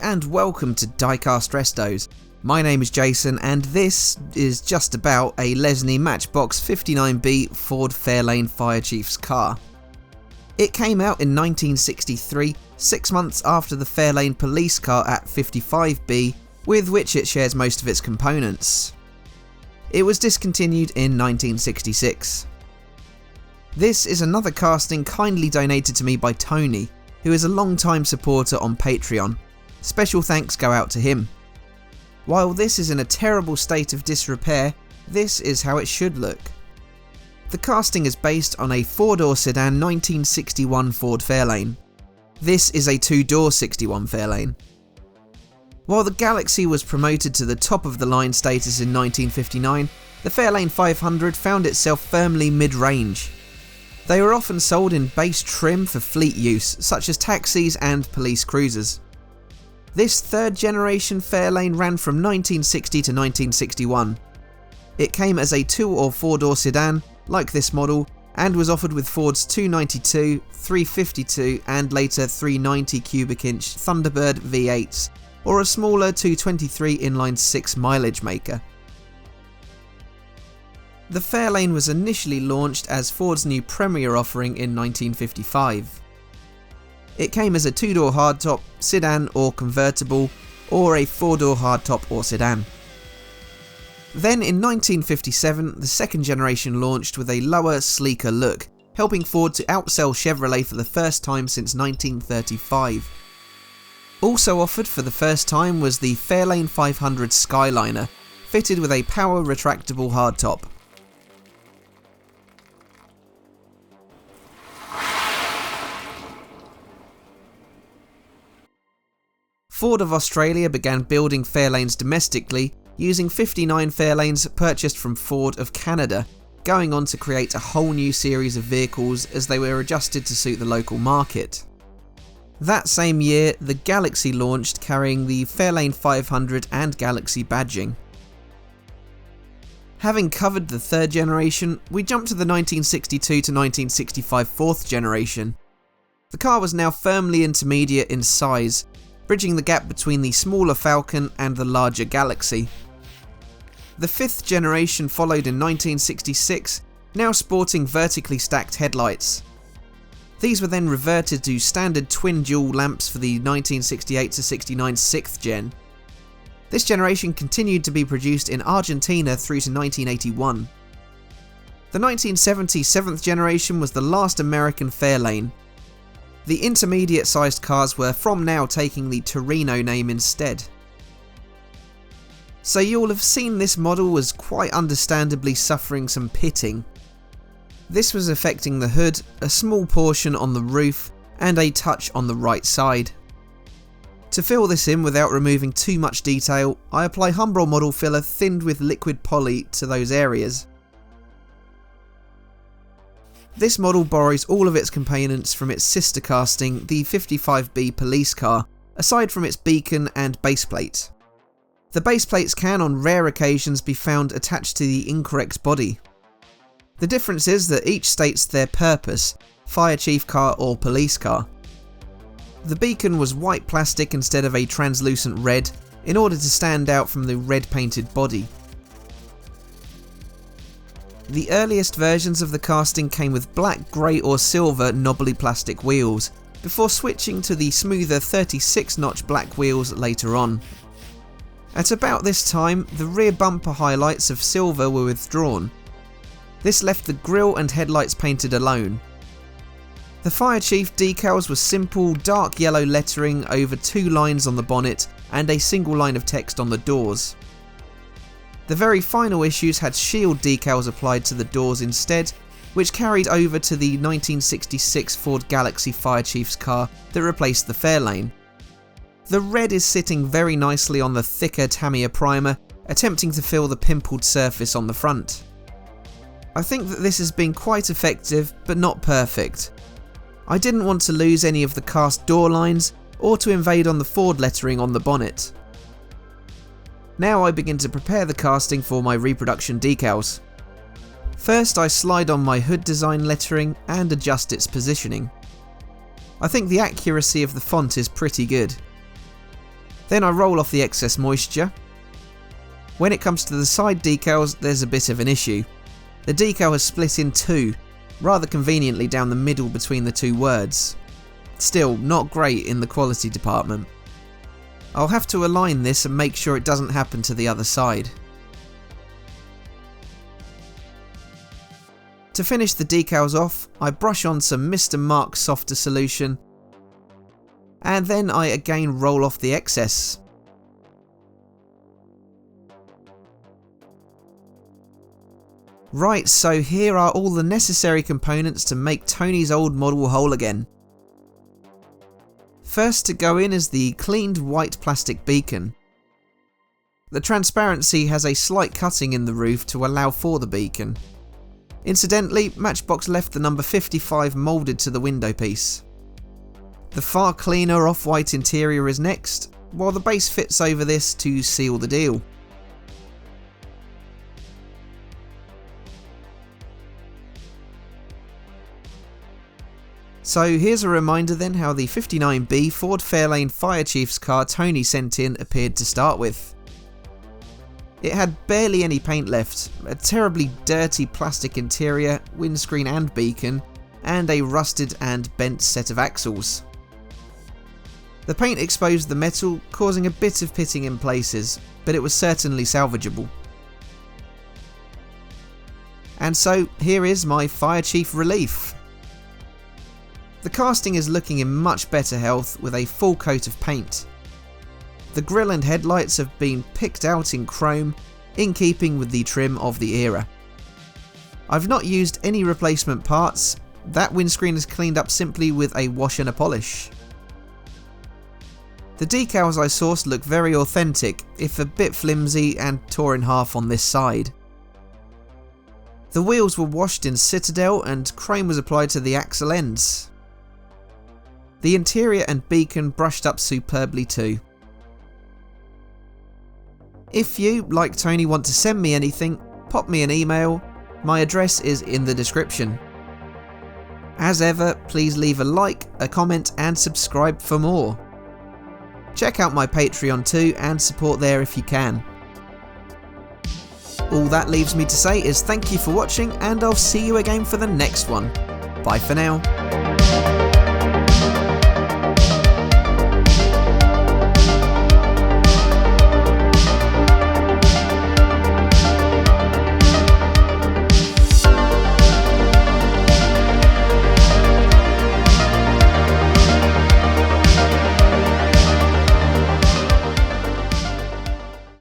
and welcome to Diecast Restos. My name is Jason and this is just about a Lesney Matchbox 59B Ford Fairlane Fire Chief's car. It came out in 1963, 6 months after the Fairlane Police Car at 55B, with which it shares most of its components. It was discontinued in 1966. This is another casting kindly donated to me by Tony, who is a long-time supporter on Patreon. Special thanks go out to him. While this is in a terrible state of disrepair, this is how it should look. The casting is based on a 4-door sedan 1961 Ford Fairlane. This is a 2-door 61 Fairlane. While the Galaxy was promoted to the top of the line status in 1959, the Fairlane 500 found itself firmly mid-range. They were often sold in base trim for fleet use, such as taxis and police cruisers. This third generation Fairlane ran from 1960 to 1961. It came as a 2 or 4-door sedan, like this model, and was offered with Ford's 292, 352 and later 390 cubic inch Thunderbird V8s, or a smaller 223 inline 6 mileage maker. The Fairlane was initially launched as Ford's new Premier offering in 1955. It came as a 2-door hardtop, sedan or convertible, or a 4-door hardtop or sedan. Then in 1957, the second generation launched with a lower, sleeker look, helping Ford to outsell Chevrolet for the first time since 1935. Also offered for the first time was the Fairlane 500 Skyliner, fitted with a power retractable hardtop. Ford of Australia began building Fairlanes domestically, using 59 Fairlanes purchased from Ford of Canada, going on to create a whole new series of vehicles as they were adjusted to suit the local market. That same year, the Galaxy launched carrying the Fairlane 500 and Galaxy badging. Having covered the third generation, we jump to the 1962 to 1965 fourth generation. The car was now firmly intermediate in size, bridging the gap between the smaller Falcon and the larger Galaxy. The fifth generation followed in 1966, now sporting vertically stacked headlights. These were then reverted to standard twin dual lamps for the 1968 to 69 6th gen. This generation continued to be produced in Argentina through to 1981. The 1970 7th generation was the last American Fairlane. The intermediate sized cars were from now taking the Torino name instead. So you'll have seen this model was quite understandably suffering some pitting. This was affecting the hood, a small portion on the roof, and a touch on the right side. To fill this in without removing too much detail, I apply Humbrol model filler thinned with liquid poly to those areas. This model borrows all of its components from its sister casting, the 55B Police Car, aside from its beacon and baseplate. The baseplates can on rare occasions be found attached to the incorrect body. The difference is that each states their purpose, fire chief car or police car. The beacon was white plastic instead of a translucent red, in order to stand out from the red painted body. The earliest versions of the casting came with black, grey or silver knobbly plastic wheels, before switching to the smoother 36-notch black wheels later on. At about this time, the rear bumper highlights of silver were withdrawn. This left the grille and headlights painted alone. The Fire Chief decals were simple, dark yellow lettering over 2 lines on the bonnet and a single line of text on the doors. The very final issues had shield decals applied to the doors instead, which carried over to the 1966 Ford Galaxy Fire Chief's car that replaced the Fairlane. The red is sitting very nicely on the thicker Tamiya primer, attempting to fill the pimpled surface on the front. I think that this has been quite effective, but not perfect. I didn't want to lose any of the cast door lines, or to invade on the Ford lettering on the bonnet. Now I begin to prepare the casting for my reproduction decals. First I slide on my hood design lettering and adjust its positioning. I think the accuracy of the font is pretty good. Then I roll off the excess moisture. When it comes to the side decals, there's a bit of an issue. The decal has split in two, rather conveniently down the middle between the two words. Still, not great in the quality department. I'll have to align this and make sure it doesn't happen to the other side. To finish the decals off, I brush on some Mr. Mark softer solution, and then I again roll off the excess. Right, so here are all the necessary components to make Tony's old model whole again. First to go in is the cleaned white plastic beacon. The transparency has a slight cutting in the roof to allow for the beacon. Incidentally, Matchbox left the number 55 moulded to the window piece. The far cleaner off-white interior is next, while the base fits over this to seal the deal. So here's a reminder then how the 59B Ford Fairlane Fire Chief's car Tony sent in appeared to start with. It had barely any paint left, a terribly dirty plastic interior, windscreen and beacon, and a rusted and bent set of axles. The paint exposed the metal, causing a bit of pitting in places, but it was certainly salvageable. And so here is my Fire Chief relief. The casting is looking in much better health with a full coat of paint. The grille and headlights have been picked out in chrome, in keeping with the trim of the era. I've not used any replacement parts, that windscreen is cleaned up simply with a wash and a polish. The decals I sourced look very authentic, if a bit flimsy and tore in half on this side. The wheels were washed in Citadel and chrome was applied to the axle ends. The interior and beacon brushed up superbly too. If you, like Tony, want to send me anything, pop me an email. My address is in the description. As ever, please leave a like, a comment and subscribe for more. Check out my Patreon too and support there if you can. All that leaves me to say is thank you for watching and I'll see you again for the next one. Bye for now.